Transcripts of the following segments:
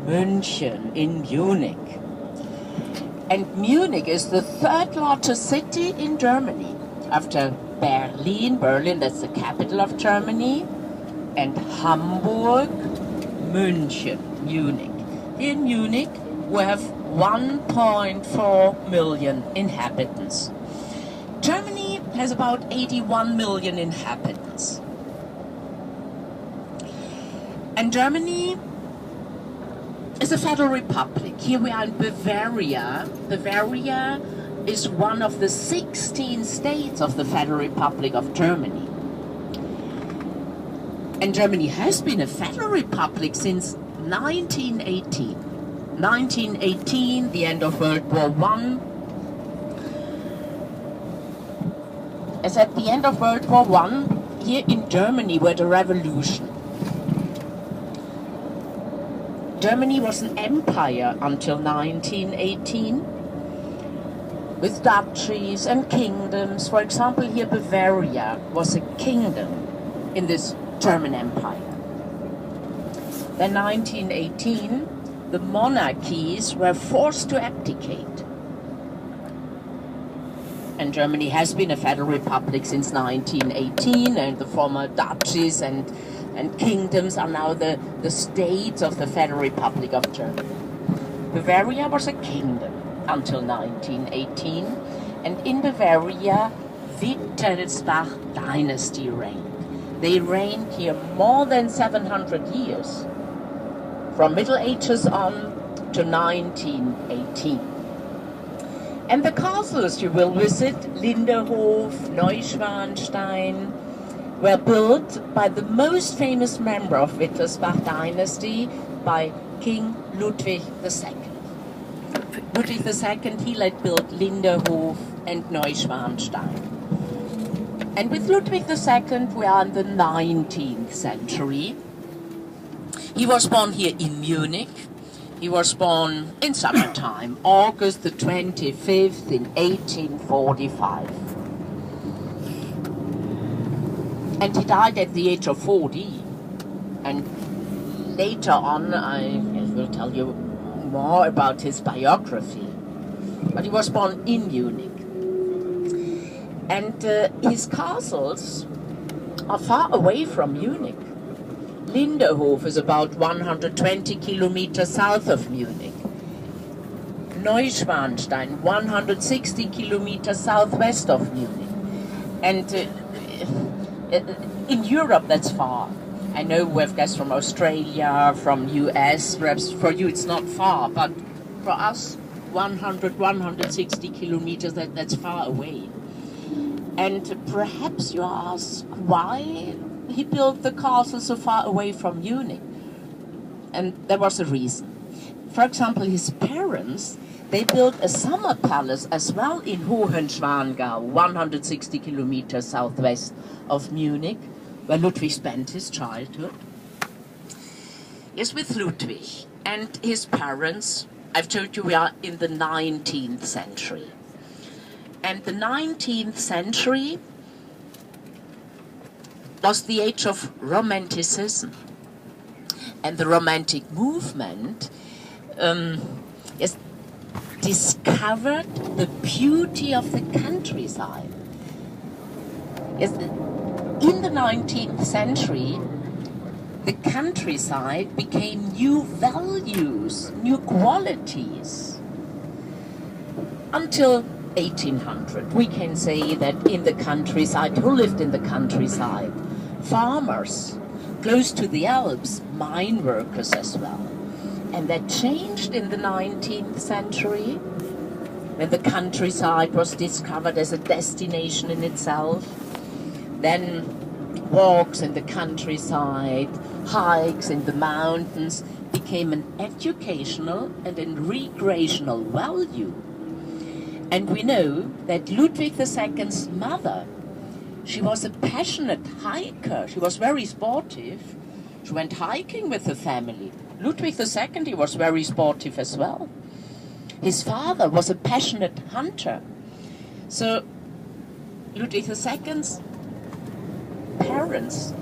München, in Munich. And Munich is the third largest city in Germany, after Berlin. Berlin, that's the capital of Germany, and Hamburg, München, Munich. In Munich, we have 1.4 million inhabitants. Germany has about 81 million inhabitants. And Germany is a federal republic. Here we are in Bavaria. Bavaria is one of the 16 states of the Federal Republic of Germany. And Germany has been a federal republic since 1918. 1918, the end of World War I. As at the end of World War I, here in Germany were the revolution. Germany was an empire until 1918, with duchies and kingdoms. For example, here Bavaria was a kingdom in this German Empire. Then 1918, the monarchies were forced to abdicate. And Germany has been a federal republic since 1918, and the former duchies and kingdoms are now the states of the Federal Republic of Germany. Bavaria was a kingdom until 1918, and in Bavaria, Wittelsbach dynasty reigned. They reigned here more than 700 years, from Middle Ages on to 1918. And the castles you will visit, Linderhof, Neuschwanstein, were built by the most famous member of Wittelsbach dynasty, by King Ludwig II. Ludwig II, he let build Linderhof and Neuschwanstein. And with Ludwig II, we are in the 19th century. He was born here in Munich. He was born in summertime, August the 25th in 1845. And he died at the age of 40. And later on, I will tell you more about his biography. But he was born in Munich. And his castles are far away from Munich. Linderhof is about 120 kilometers south of Munich. Neuschwanstein, 160 kilometers southwest of Munich. And in Europe, that's far. I know we have guests from Australia, from US. Perhaps for you it's not far, but for us, 100, 160 kilometers, that's far away. And perhaps you ask why he built the castle so far away from Munich. And there was a reason. For example, his parents, they built a summer palace as well in Hohenschwangau, 160 kilometers southwest of Munich, where Ludwig spent his childhood. Yes, with Ludwig and his parents, I've told you we are in the 19th century. And the 19th century was the age of Romanticism. And the Romantic movement discovered the beauty of the countryside. Yes, in the 19th century, the countryside became new values, new qualities. Until 1800, we can say that in the countryside, who lived in the countryside? Farmers, close to the Alps, mine workers as well. And that changed in the 19th century, when the countryside was discovered as a destination in itself. Then walks in the countryside, hikes in the mountains became an educational and a recreational value. And we know that Ludwig II's mother, she was a passionate hiker. She was very sportive. She went hiking with the family. Ludwig II, he was very sportive as well. His father was a passionate hunter. So Ludwig II's parents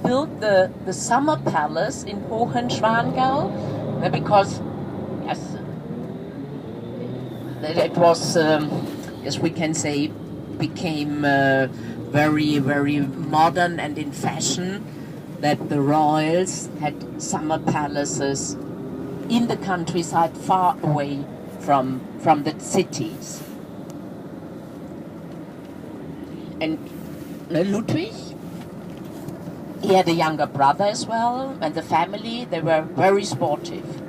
built the summer palace in Hohenschwangau Because yes, it was, as we can say, became very, very modern and in fashion that the royals had summer palaces in the countryside, far away from the cities. And Ludwig, he had a younger brother as well, and the family, they were very sportive.